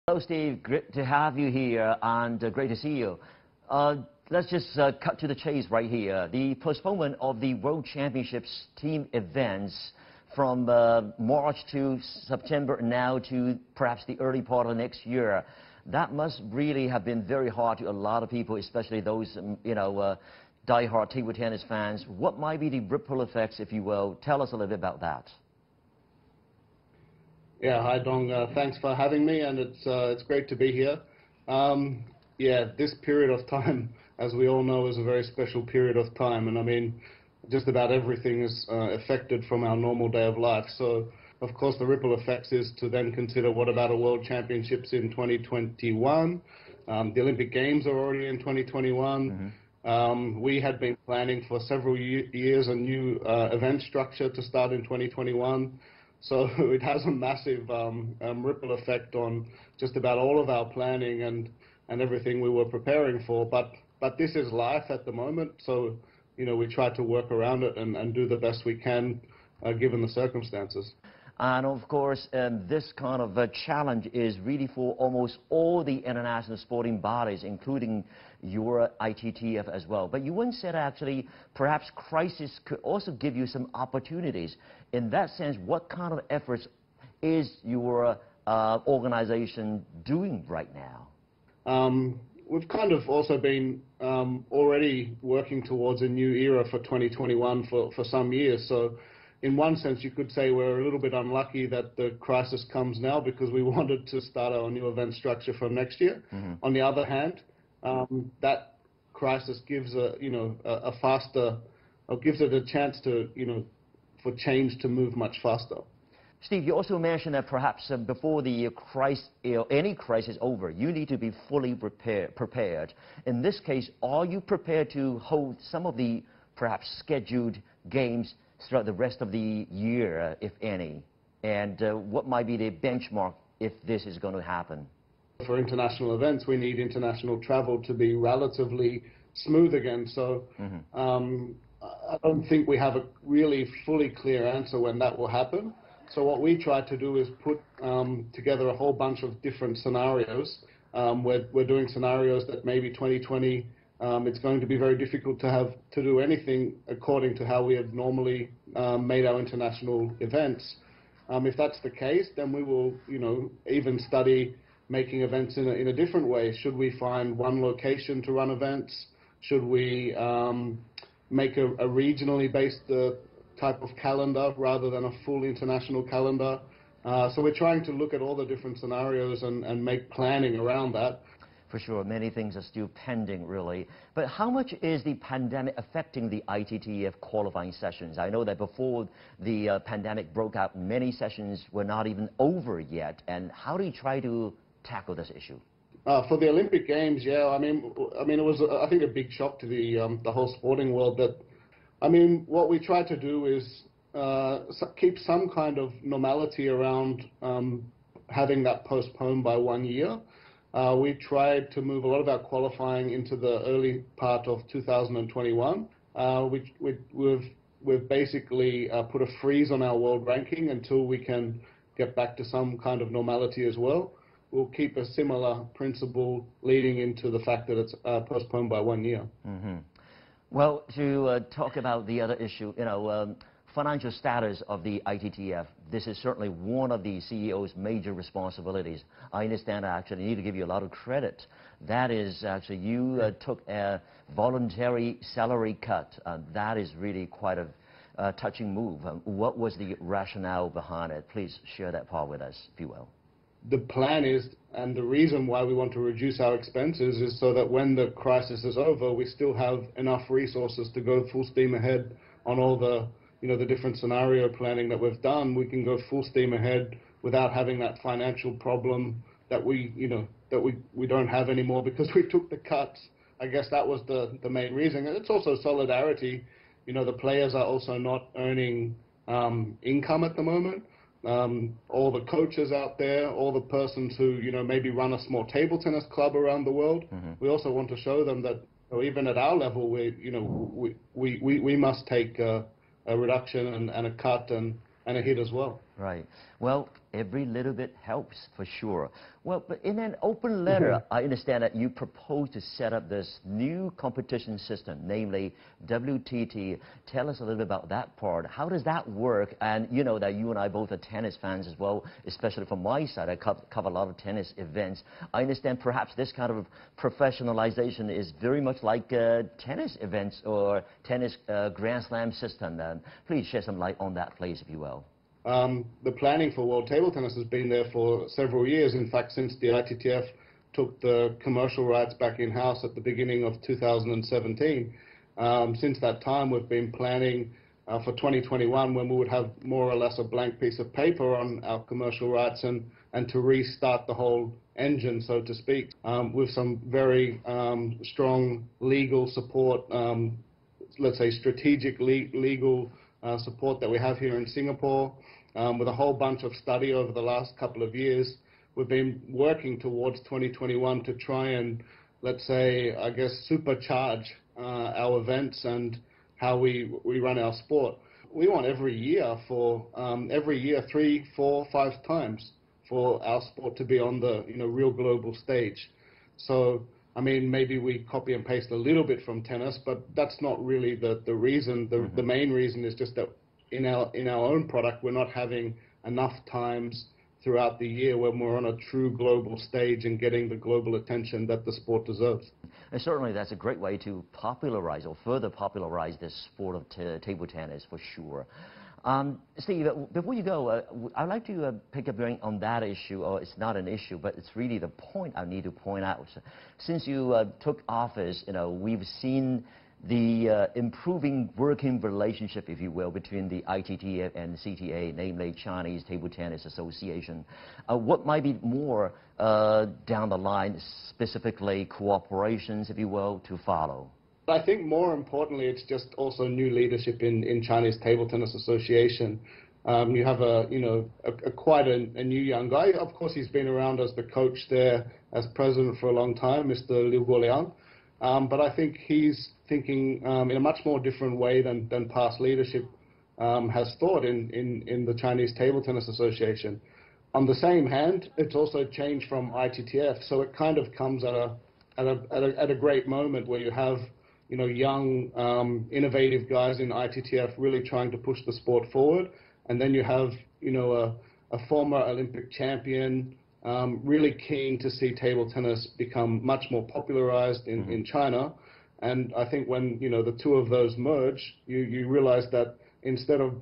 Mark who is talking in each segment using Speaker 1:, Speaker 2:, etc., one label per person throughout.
Speaker 1: Hello, Steve. Great to have you here, and great to see you. Let's just cut to the chase right here. The postponement of the World Championships team events from March to September now to perhaps the early part of next year. That must really have been very hard to a lot of people, especially those, die-hard table tennis fans. What might be the ripple effects, if you will? Tell us a little bit about that.
Speaker 2: Yeah, hi Dong. Thanks for having me, and it's great to be here. Yeah, this period of time, as we all know, is a very special period of time, and I mean, just about everything is affected from our normal day of life. So, of course, the ripple effects is to then consider what about a World Championships in 2021? The Olympic Games are already in 2021. We had been planning for several years a new event structure to start in 2021. So it has a massive ripple effect on just about all of our planning and everything we were preparing for. But this is life at the moment, so we try to work around it and do the best we can given the circumstances.
Speaker 1: And of course, this kind of a challenge is really for almost all the international sporting bodies, including your ITTF as well. But you once said actually perhaps crisis could also give you some opportunities. In that sense, what kind of efforts is your organization doing right now?
Speaker 2: We've kind of also been already working towards a new era for 2021 for some years. So in one sense, you could say we're a little bit unlucky that the crisis comes now because we wanted to start our new event structure from next year. On the other hand, that crisis gives a faster, or gives it a chance to, for change to move much faster.
Speaker 1: Steve, you also mentioned that perhaps before the crisis, any crisis over, you need to be fully prepared. In this case, are you prepared to hold some of the perhaps scheduled games throughout the rest of the year, if any? And what might be the benchmark if this is going to happen?
Speaker 2: For international events, we need international travel to be relatively smooth again. So I don't think we have a really fully clear answer when that will happen. So what we try to do is put together a whole bunch of different scenarios. We're doing scenarios that maybe 2020, it's going to be very difficult to do anything according to how we had normally made our international events. If that's the case, then we will, even study making events in a different way. Should we find one location to run events? Should we make a regionally based type of calendar rather than a full international calendar? So we're trying to look at all the different scenarios and make planning around that.
Speaker 1: For sure, many things are still pending, really. But how much is the pandemic affecting the ITTF qualifying sessions? I know that before the pandemic broke out, many sessions were not even over yet. And how do you try to tackle this issue?
Speaker 2: For the Olympic Games, yeah, I mean, it was, I think, a big shock to the whole sporting world. That, I mean, what we try to do is keep some kind of normality around having that postponed by 1 year. We tried to move a lot of our qualifying into the early part of 2021. We've basically put a freeze on our world ranking until we can get back to some kind of normality as well. We'll keep a similar principle leading into the fact that it's postponed by 1 year.
Speaker 1: Well, to talk about the other issue, financial status of the ITTF, this is certainly one of the CEO's major responsibilities. I understand I actually need to give you a lot of credit. That is actually, you took a voluntary salary cut. That is really quite a touching move. What was the rationale behind it? Please share that part with us, if you will.
Speaker 2: The plan is, and the reason why we want to reduce our expenses is so that when the crisis is over, we still have enough resources to go full steam ahead on all the the different scenario planning that we've done. We can go full steam ahead without having that financial problem that we don't have anymore because we took the cuts. I guess that was the main reason. And it's also solidarity. The players are also not earning income at the moment. All the coaches out there, all the persons who maybe run a small table tennis club around the world. We also want to show them that even at our level, we must take a reduction and a cut and a hit as well.
Speaker 1: Right. Well, every little bit helps for sure. Well, but in an open letter, I understand that you propose to set up this new competition system, namely WTT. Tell us a little bit about that part. How does that work? And you know that you and I both are tennis fans as well, especially from my side. I cover a lot of tennis events. I understand perhaps this kind of professionalization is very much like tennis events or tennis Grand Slam system. Please shed some light on that, please, if you will.
Speaker 2: The planning for World Table Tennis has been there for several years. In fact, since the ITTF took the commercial rights back in-house at the beginning of 2017, since that time we've been planning for 2021 when we would have more or less a blank piece of paper on our commercial rights and to restart the whole engine, so to speak, with some very strong legal support, let's say strategic legal support that we have here in Singapore, with a whole bunch of study over the last couple of years. We've been working towards 2021 to try and, let's say, I guess, supercharge our events and how we run our sport. We want every year, 3, 4, 5 times for our sport to be on the real global stage. So, I mean, maybe we copy and paste a little bit from tennis, but that's not really the reason. The main reason is just that in our own product, we're not having enough times throughout the year when we're on a true global stage and getting the global attention that the sport deserves.
Speaker 1: And certainly that's a great way to popularize or further popularize this sport of table tennis for sure. Steve, before you go, I'd like to pick up on that issue, or it's not an issue, but it's really the point I need to point out. Since you took office, we've seen the improving working relationship, if you will, between the ITTF and the CTA, namely Chinese Table Tennis Association. What might be more down the line, specifically cooperations, if you will, to follow?
Speaker 2: I think more importantly, it's just also new leadership in Chinese Table Tennis Association. You have quite a new young guy. Of course, he's been around as the coach there, as president for a long time, Mr. Liu Guoliang. But I think he's thinking in a much more different way than past leadership has thought in the Chinese Table Tennis Association. On the same hand, it's also changed from ITTF, so it kind of comes at a great moment where you have young, innovative guys in ITTF really trying to push the sport forward. And then you have, a former Olympic champion really keen to see table tennis become much more popularized in China. And I think when, the two of those merge, you realize that instead of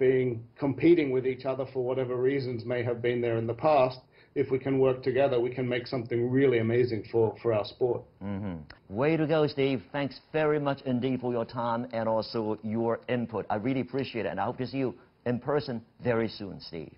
Speaker 2: competing with each other for whatever reasons may have been there in the past, if we can work together, we can make something really amazing for our sport.
Speaker 1: Way to go, Steve. Thanks very much indeed for your time and also your input. I really appreciate it, and I hope to see you in person very soon, Steve.